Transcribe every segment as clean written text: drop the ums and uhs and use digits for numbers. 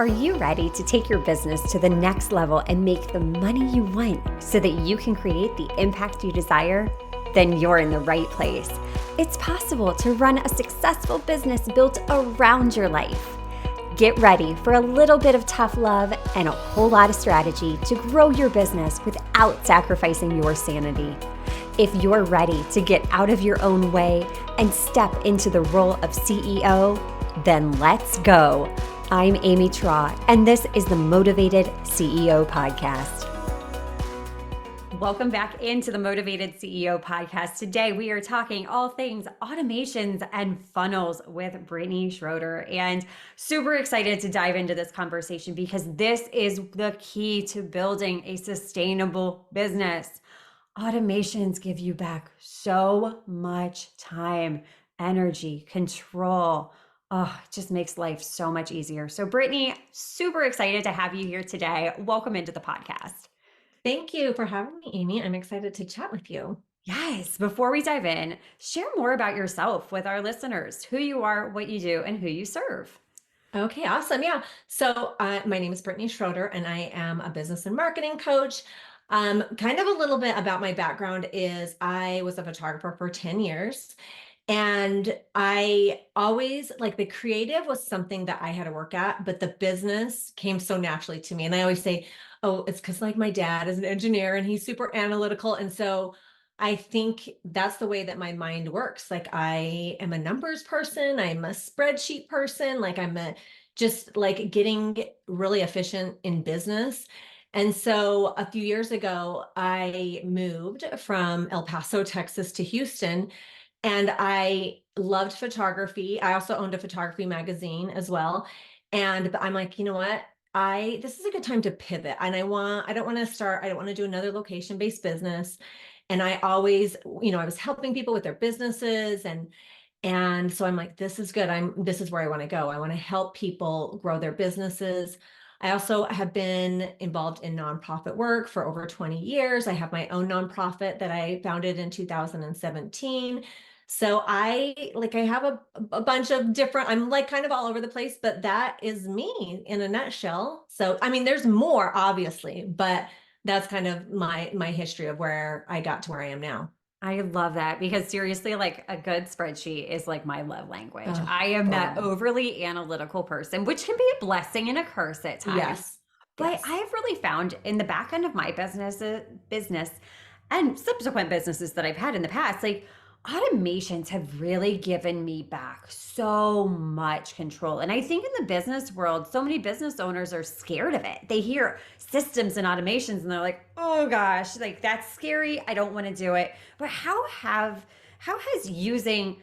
Are you ready to take your business to the next level and make the money you want so that you can create the impact you desire? Then you're in the right place. It's possible to run a successful business built around your life. Get ready for a little bit of tough love and a whole lot of strategy to grow your business without sacrificing your sanity. If you're ready to get out of your own way and step into the role of CEO, then let's go. I'm Amy Traw, and this is the Motivated CEO Podcast. Welcome back into the Motivated CEO Podcast. Today, we are talking all things automations and funnels with Brittni Schroeder, and super excited to dive into this conversation because this is the key to building a sustainable business. Automations give you back so much time, energy, control. Oh, it just makes life so much easier. So Brittni, super excited to have you here today. Welcome into the podcast. Thank you for having me, Amy. I'm excited to chat with you. Yes, before we dive in, share more about yourself with our listeners, who you are, what you do, and who you serve. Okay, awesome. Yeah. So my name is Brittni Schroeder, and I am a business and marketing coach. Kind of a little bit about my background is I was a photographer for 10 years. And I always like the creative was something that I had to work at, but the business came so naturally to me. And I always say, oh, it's because like my dad is an engineer and he's super analytical. And so I think that's the way that my mind works. Like I am a numbers person, I'm a spreadsheet person, like I'm a just like getting really efficient in business. And so a few years ago, I moved from El Paso, Texas to Houston, and I loved photography. I also owned a photography magazine as well. And but I'm like, you know what? This is a good time to pivot. And I don't want to start, I don't want to do another location-based business. And I always, I was helping people with their businesses and so I'm like, this is good. This is where I want to go. I want to help people grow their businesses. I also have been involved in nonprofit work for over 20 years. I have my own nonprofit that I founded in 2017. So I have a bunch of different, I'm like kind of all over the place, but that is me in a nutshell. So, I mean, there's more obviously, but that's kind of my history of where I got to where I am now. I love that because seriously, like a good spreadsheet is like my love language. Oh, I am that oh, overly analytical person, which can be a blessing and a curse at times. yes, But yes. I've really found in the back end of my business and subsequent businesses that I've had in the past, like automations have really given me back so much control. And I think in the business world, so many business owners are scared of it. They hear systems and automations and they're like, oh gosh, like that's scary. I don't want to do it. But how has using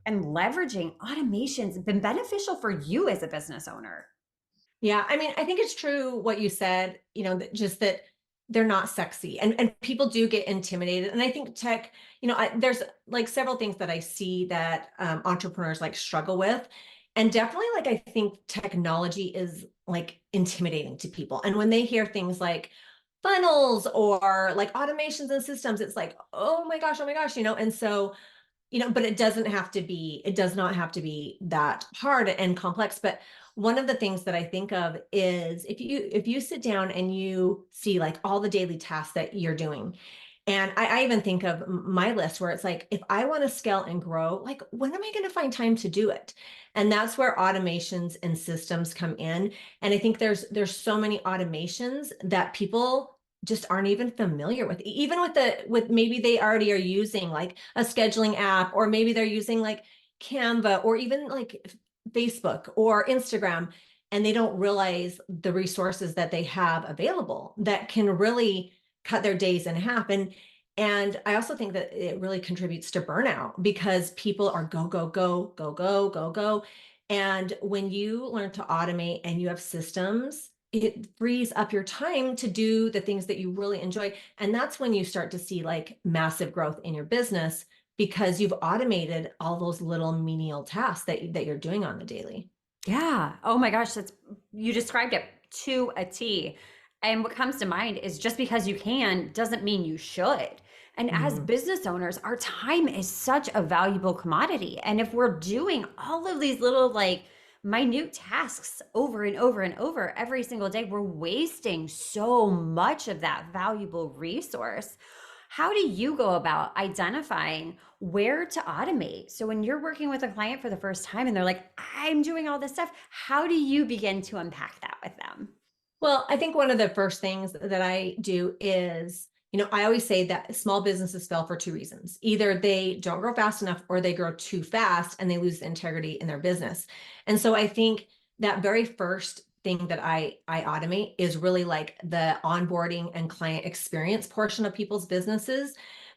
and leveraging automations been beneficial for you as a business owner? Yeah, I mean, I think it's true what you said, just that they're not sexy and people do get intimidated. And I think tech, there's like several things that I see that entrepreneurs like struggle with. And definitely like I think technology is like intimidating to people. And when they hear things like funnels or like automations and systems, it's like, oh my gosh, and so but it does not have to be that hard and complex. But one of the things that I think of is if you sit down and you see like all the daily tasks that you're doing. And I even think of my list where it's like, if I want to scale and grow, like when am I going to find time to do it? And that's where automations and systems come in. And I think there's so many automations that people just aren't even familiar with, even with maybe they already are using like a scheduling app, or maybe they're using like Canva or even like Facebook or Instagram, and they don't realize the resources that they have available that can really cut their days in half. And I also think that it really contributes to burnout because people are go, go, go, go, go, go, go. And when you learn to automate and you have systems, it frees up your time to do the things that you really enjoy. And that's when you start to see like massive growth in your business because you've automated all those little menial tasks that you're doing on the daily. Yeah. Oh my gosh, that's you described it to a T. And what comes to mind is just because you can doesn't mean you should. And as Mhm. business owners, our time is such a valuable commodity. And if we're doing all of these little like minute tasks over and over and over every single day. We're wasting so much of that valuable resource. How do you go about identifying where to automate? So when you're working with a client for the first time and they're like, I'm doing all this stuff, how do you begin to unpack that with them? Well, I think one of the first things that I do is, I always say that small businesses fail for two reasons. Either they don't grow fast enough or they grow too fast and they lose integrity in their business. And so I think that very first thing that I automate is really like the onboarding and client experience portion of people's businesses,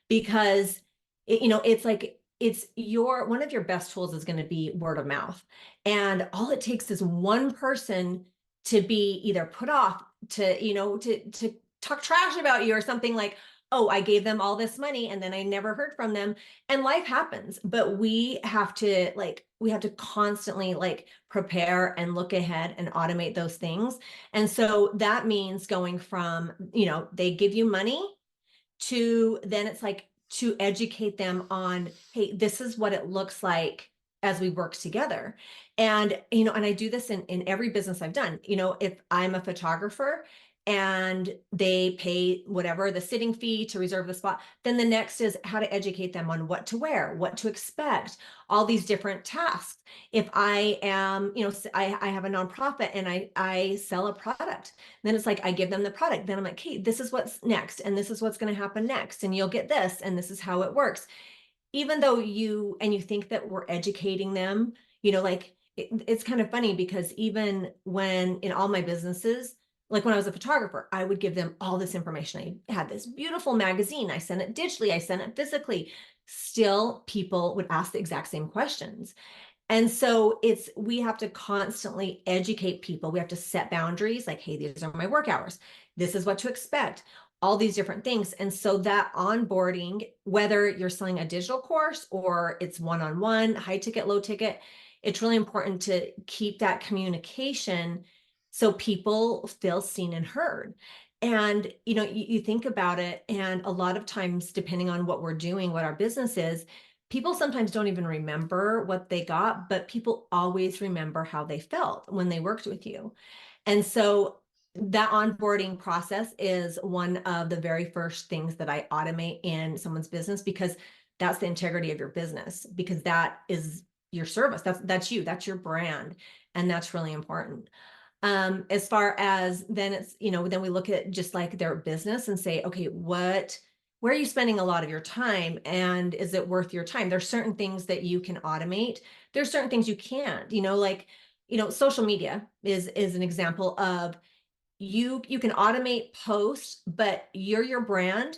because it's like it's your one of your best tools is going to be word of mouth. And all it takes is one person to be either put off, to talk trash about you or something, like, oh, I gave them all this money and then I never heard from them. And life happens, but we have to constantly like prepare and look ahead and automate those things. And so that means going from, they give you money to then it's like to educate them on, hey, this is what it looks like as we work together. And I do this in every business I've done. If I'm a photographer and they pay whatever the sitting fee to reserve the spot, then the next is how to educate them on what to wear, what to expect, all these different tasks. If I am, I have a nonprofit and I sell a product, then it's like I give them the product. Then I'm like, hey, this is what's next, and this is what's going to happen next, and you'll get this, and this is how it works. Even though you think that we're educating them, like it's kind of funny because even when in all my businesses, like when I was a photographer, I would give them all this information. I had this beautiful magazine. I sent it digitally, I sent it physically. Still, people would ask the exact same questions. And so we have to constantly educate people. We have to set boundaries like, hey, these are my work hours. This is what to expect, all these different things. And so that onboarding, whether you're selling a digital course or it's one-on-one, high ticket, low ticket, it's really important to keep that communication so people feel seen and heard. And, you think about it, and a lot of times, depending on what we're doing, what our business is, people sometimes don't even remember what they got, but people always remember how they felt when they worked with you. And so that onboarding process is one of the very first things that I automate in someone's business, because that's the integrity of your business, because that is your service. That's you, that's your brand. And that's really important. As far as then then we look at just like their business and say, okay, where are you spending a lot of your time, and is it worth your time? There's certain things that you can automate. There's certain things you can't, like, social media is an example of, you can automate posts, but you're your brand.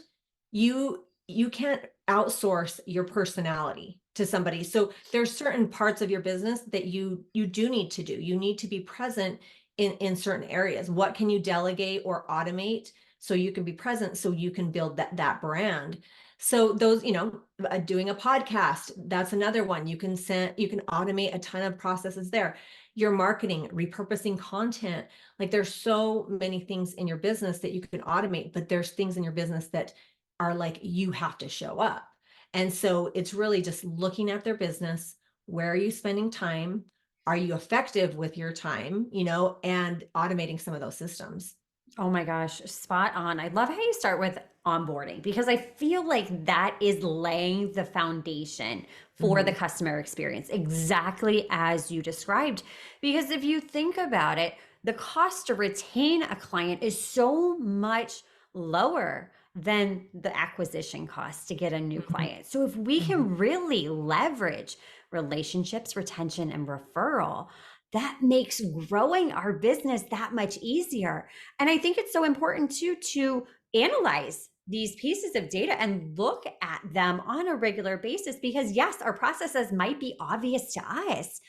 You can't outsource your personality to somebody. So there's certain parts of your business that you do need to do. You need to be present in certain areas. What can you delegate or automate so you can be present, so you can build that brand? So those, doing a podcast, that's another one. You can automate a ton of processes there. Your marketing, repurposing content, like there's so many things in your business that you can automate, but there's things in your business that are like, you have to show up. And so it's really just looking at their business. Where are you spending time? Are you effective with your time, and automating some of those systems? Oh my gosh, spot on. I love how you start with onboarding because I feel like that is laying the foundation for the Mhm. customer experience, exactly as you described. Because if you think about it, the cost to retain a client is so much lower than the acquisition cost to get a new Mhm. client. So if we Mhm. can really leverage relationships, retention, and referral, that makes growing our business that much easier. And I think it's so important too to analyze these pieces of data and look at them on a regular basis because, yes, our processes might be obvious to us,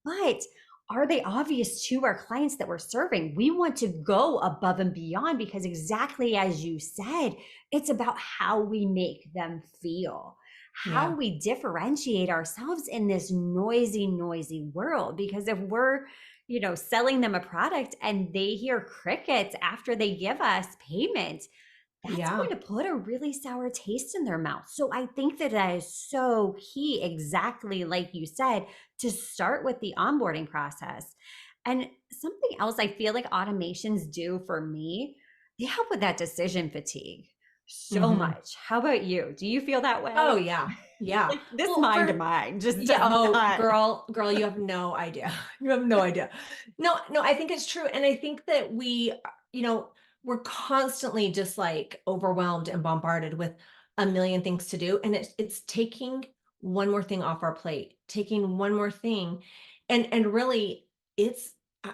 but are they obvious to our clients that we're serving? We want to go above and beyond because, exactly as you said, it's about how we make them feel, how Yeah. we differentiate ourselves in this noisy, noisy world. Because if we're, selling them a product and they hear crickets after they give us payment, that's Yeah. going to put a really sour taste in their mouth. So I think that that is so key, exactly like you said, to start with the onboarding process. And something else I feel like automations do for me, they help with that decision fatigue so Mhm. much. How about you? Do you feel that Oh, way? yeah. Yeah. Like this Well, mind of for mine just yeah, does oh, not. girl, you have no idea. You have no idea. No, no, I think it's true, and I think that we're constantly just, like, overwhelmed and bombarded with a million things to do, and it's taking one more thing off our plate, taking one more thing, and really, it's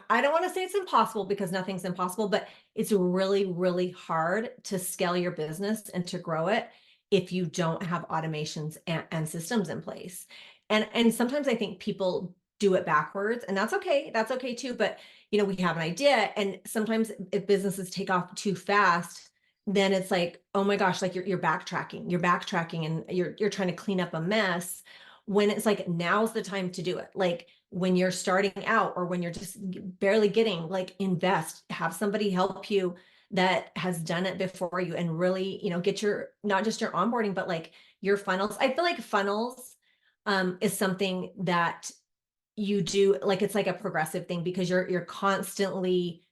I don't wanna say it's impossible because nothing's impossible, but it's really, really hard to scale your business and to grow it if you don't have automations and systems in place. And sometimes I think people do it backwards, and that's okay. That's okay too. But we have an idea, and sometimes if businesses take off too fast, then it's like, oh my gosh, like you're backtracking, and you're trying to clean up a mess when it's like now's the time to do it. Like when you're starting out or when you're just barely getting, like, invest, have somebody help you that has done it before you, and really, get your not just your onboarding, but like your funnels. I feel like funnels is something that you do, like it's like a progressive thing because you're constantly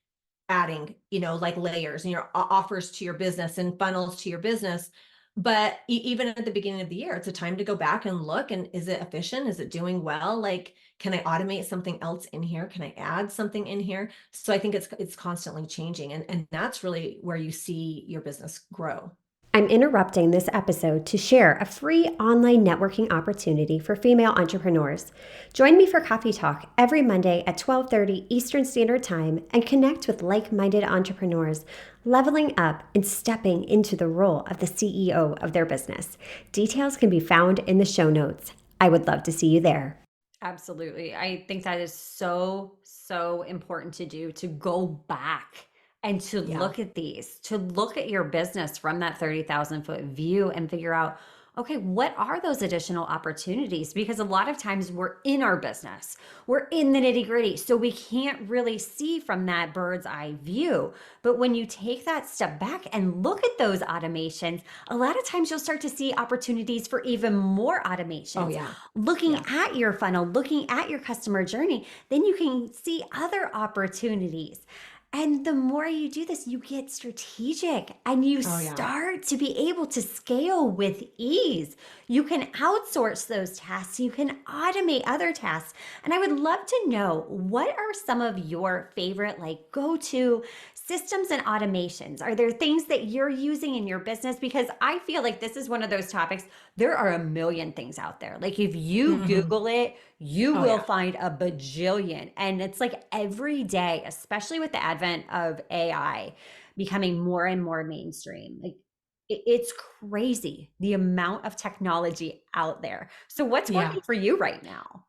adding, like layers and your offers to your business and funnels to your business. But even at the beginning of the year, it's a time to go back and look, and is it efficient? Is it doing well? Like, can I automate something else in here? Can I add something in here? So I think it's constantly changing, and that's really where you see your business grow. I'm interrupting this episode to share a free online networking opportunity for female entrepreneurs. Join me for Coffee Talk every Monday at 12:30 Eastern Standard Time and connect with like-minded entrepreneurs leveling up and stepping into the role of the CEO of their business. Details can be found in the show notes. I would love to see you there. Absolutely. I think that is so, so important to do, to go back and to Yeah. look at these, to look at your business from that 30,000-foot view and figure out, okay, what are those additional opportunities? Because a lot of times we're in our business, we're in the nitty gritty. So we can't really see from that bird's eye view. But when you take that step back and look at those automations, a lot of times you'll start to see opportunities for even more Oh automations. yeah. Looking Yeah. at your funnel, looking at your customer journey, then you can see other opportunities. And the more you do this, you get strategic and you Oh yeah. start to be able to scale with ease. You can outsource those tasks, you can automate other tasks. And I would love to know, what are some of your favorite, like, go to systems and automations? Are there things that you're using in your business? Because I feel like this is one of those topics. There are a million things out there. Like, if you Hmm. Google it, you Oh will yeah. find a bajillion. And it's like every day, especially with the advent of AI becoming more and more mainstream, like it's crazy the amount of technology out there. So, what's Yeah. working for you right now?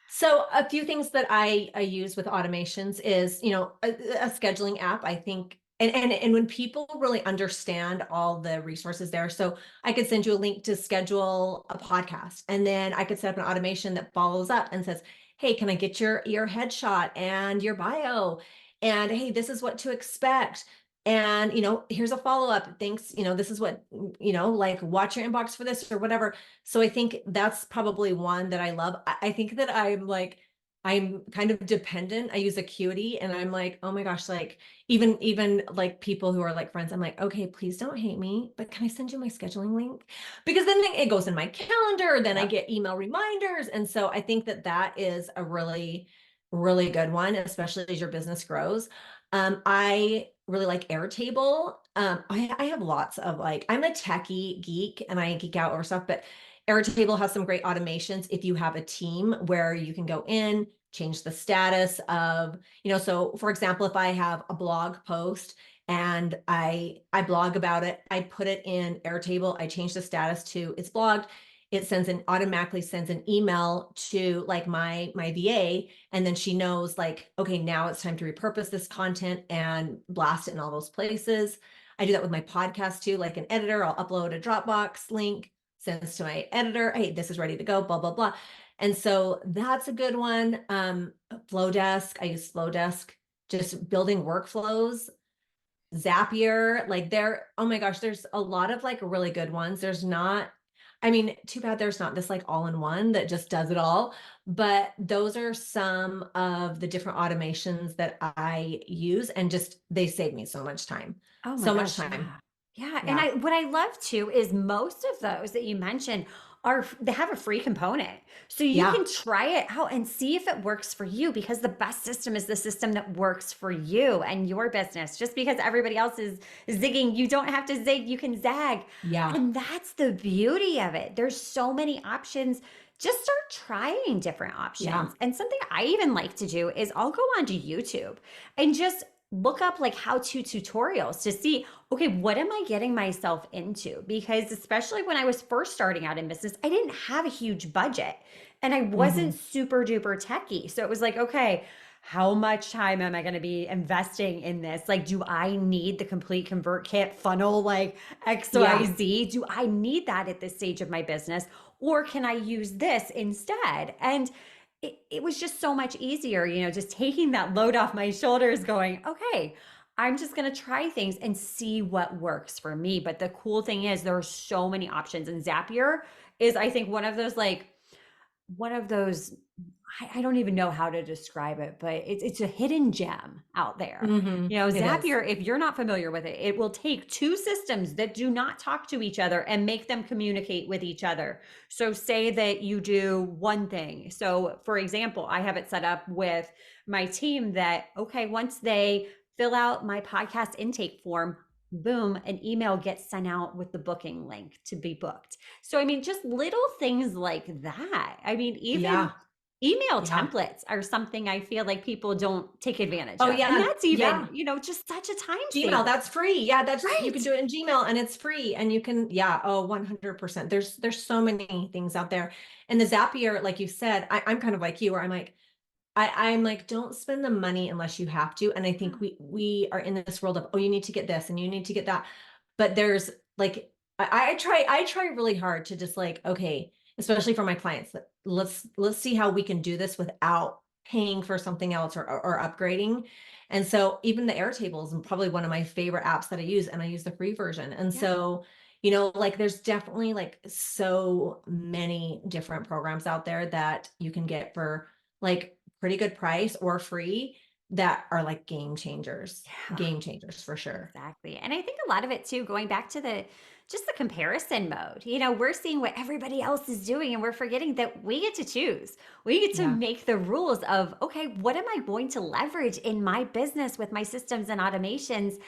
So a few things that I use with automations is, a scheduling app, I think. And when people really understand all the resources there, so I could send you a link to schedule a podcast, and then I could set up an automation that follows up and says, "Hey, can I get your headshot and your bio? And hey, this is what to expect. And here's a follow-up. Thanks, this is what, like, watch your inbox for this or whatever." So I think that's probably one that I love. I think that I'm kind of dependent. I use Acuity, and I'm like, oh my gosh, like even like people who are like friends, I'm like, okay, please don't hate me, but can I send you my scheduling link? Because then it goes in my calendar, then I Yep. get email reminders. And so I think that that is a really, really good one, especially as your business grows. I really like Airtable. I have lots of, like, I'm a techie geek and I geek out over stuff, but Airtable has some great automations if you have a team where you can go in, change the status of, so for example, if I have a blog post and I blog about it, I put it in Airtable, I change the status to it's blogged. It automatically sends an email to, like, my VA, and then she knows, like, okay, now it's time to repurpose this content and blast it in all those places. I do that with my podcast too, like an editor. I'll upload a Dropbox link, sends to my editor, hey, this is ready to go, blah, blah, blah. And so that's a good one. Flowdesk, I use Flowdesk, just building workflows. Zapier, like there, oh my gosh, there's a lot of like really good ones. There's not, I mean, too bad there's not this like all in one that just does it all. But those are some of the different automations that I use, and just they save me so much time. Oh my So much gosh, time. yeah. Yeah, and Yeah. I what I love too is most of those that you mentioned are they have a free component. So you Yeah. can try it out and see if it works for you because the best system is the system that works for you and your business. Just because everybody else is zigging, you don't have to zig, you can zag. Yeah. And that's the beauty of it. There's so many options. Just start trying different Yeah. options. And something I even like to do is I'll go onto YouTube and just look up like how-to tutorials to see, okay, what am I getting myself into? Because especially when I was first starting out in business, I didn't have a huge budget and I wasn't Hmm. super duper techie. So it was like, okay, how much time am I going to be investing in this? Like, do I need the complete convert kit funnel, like Yeah. XYZ? Do I need that at this stage of my business? Or can I use this instead? And it was just so much easier, just taking that load off my shoulders, going, okay, I'm just going to try things and see what works for me. But the cool thing is, there are so many options. And Zapier is, I think, one of those I don't even know how to describe it, but it's a hidden gem out there. It is. Zapier, if you're not familiar with it, it will take two systems that do not talk to each other and make them communicate with each other. So say that you do one thing. So for example, I have it set up with my team that, okay, once they fill out my podcast intake form, boom, an email gets sent out with the booking link to be booked. So, I mean, just little things like that. I mean, even Yeah. email Yeah. templates are something I feel like people don't take advantage Oh of. And yeah. that's even, Yeah. just such a time Gmail, saver. that's free. Yeah, that's just, you can Right. do it in Gmail and it's free, and you can, yeah, oh, 100%. There's so many things out there. And the Zapier, like you said, I'm kind of like you, where I'm like, don't spend the money unless you have to. And I think Yeah. we are in this world of, oh, you need to get this and you need to get that. But there's like, I try really hard to just like, okay, especially for my clients, that let's see how we can do this without paying for something else, or upgrading. And so even the Airtable is probably one of my favorite apps that I use, and I use the free version. And Yeah. so, like there's definitely like so many different programs out there that you can get for like pretty good price or free, that are like Yeah. game changers for sure. Exactly. And I think a lot of it too, going back to the comparison mode, we're seeing what everybody else is doing and we're forgetting that we get to choose. We get to Yeah. make the rules of, okay, what am I going to leverage in my business with my systems and automations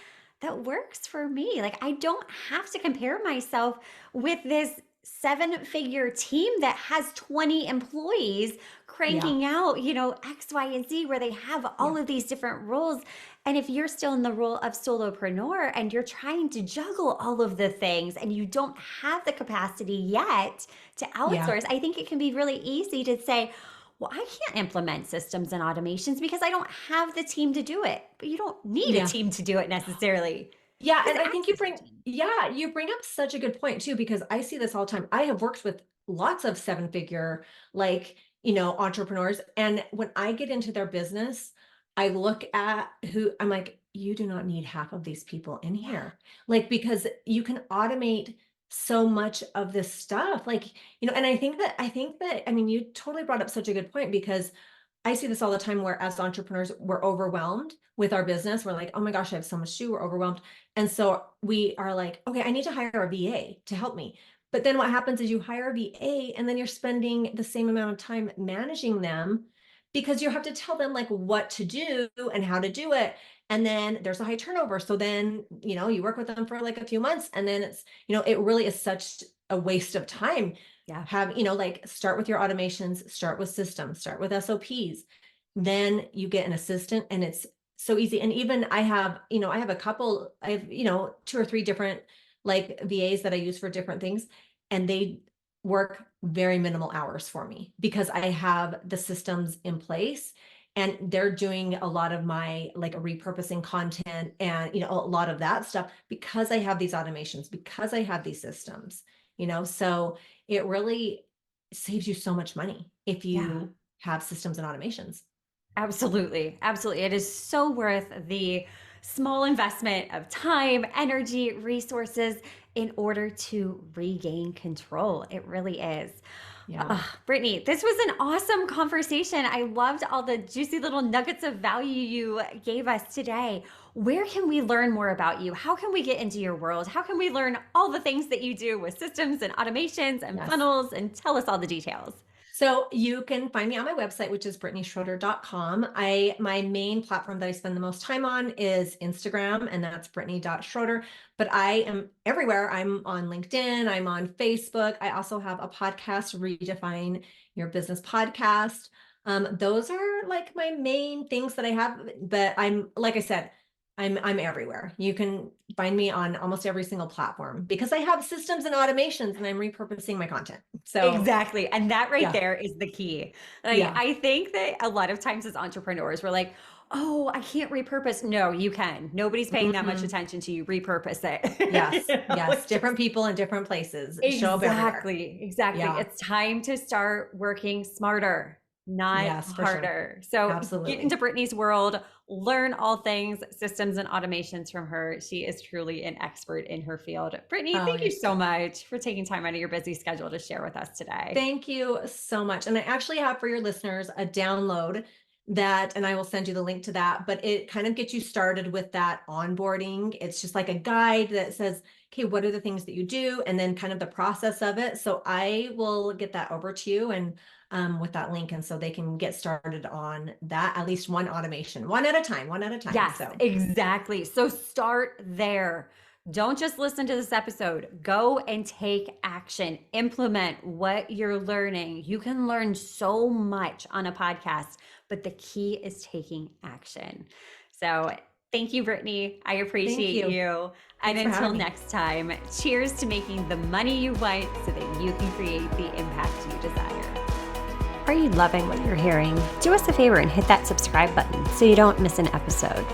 that works for me? Like, I don't have to compare myself with this seven-figure team that has 20 employees Yeah. cranking out, X, Y, and Z, where they have all Yeah. of these different roles. And if you're still in the role of solopreneur and you're trying to juggle all of the things and you don't have the capacity yet to Yeah. outsource, I think it can be really easy to say, well, I can't implement systems and automations because I don't have the team to do it. But you don't need a Yeah. team to do it necessarily. Yeah, Just and I think you access the bring team. yeah, you bring up such a good point too, because I see this all the time. I have worked with lots of seven-figure, like, entrepreneurs, and when I get into their business, I look at who I'm like, you do not need half of these people in Yeah. here. Like, because you can automate so much of this stuff. Like, and I mean, you totally brought up such a good point, because I see this all the time, where as entrepreneurs, we're overwhelmed with our business. We're like, oh my gosh, I have so much to do. We're overwhelmed. And so we are like, okay, I need to hire a VA to help me. But then what happens is you hire a VA, and then you're spending the same amount of time managing them, because you have to tell them like what to do and how to do it. And then there's a high turnover. So then, you work with them for like a few months, and then it really is such a waste of time. Yeah. Have, like, start with your automations, start with systems, start with SOPs. Then you get an assistant, and it's so easy. And even I have, two or three different like VAs that I use for different things, and they work very minimal hours for me because I have the systems in place, and they're doing a lot of my like repurposing content, and a lot of that stuff, because I have these automations, because I have these systems, so it really saves you so much money if Yeah. you have systems and automations. Absolutely. Absolutely. It is so worth the small investment of time, energy, resources in order to regain control. It really is. Yeah. Brittni, this was an awesome conversation. I loved all the juicy little nuggets of value you gave us today. Where can we learn more about you? How can we get into your world? How can we learn all the things that you do with systems and automations and Yes. funnels, and tell us all the details? So you can find me on my website, which is brittnischroeder.com. My main platform that I spend the most time on is Instagram, and that's brittni.schroeder. But I am everywhere. I'm on LinkedIn, I'm on Facebook. I also have a podcast, Redefine Your Business podcast. Those are like my main things that I have. But I'm, like I said, I'm everywhere. You can find me on almost every single platform because I have systems and automations and I'm repurposing my content. So Exactly. And that right yeah, there is the key. Like, yeah. I think that a lot of times as entrepreneurs, we're like, oh, I can't repurpose. No, you can. Nobody's paying that much Mhm. attention to you. Repurpose it. Yes, You know, yes. like, Different people in different places show up everywhere. exactly. Yeah, It's time to start working smarter, not yes, for sure. harder. So get Absolutely. into Brittni's world, learn all things systems and automations from her. She is truly an expert in her field. Brittni, Oh, thank you you're so so. much for taking time out of your busy schedule to share with us today. Thank you so much. And I actually have for your listeners a download that, and I will send you the link to that, but it kind of gets you started with that onboarding. It's just like a guide that says, okay, what are the things that you do? And then kind of the process of it. So I will get that over to you and with that link. And so they can get started on that, at least one automation, one at a time, one at a time. Yes, So exactly. So start there. Don't just listen to this episode. Go and take action. Implement what you're learning. You can learn so much on a podcast, but the key is taking action. So thank you, Brittni. I thank appreciate you. you. And Thanks for until having me. next time, cheers to making the money you want so that you can create the impact you desire. Are you loving what you're hearing? Do us a favor and hit that subscribe button so you don't miss an episode.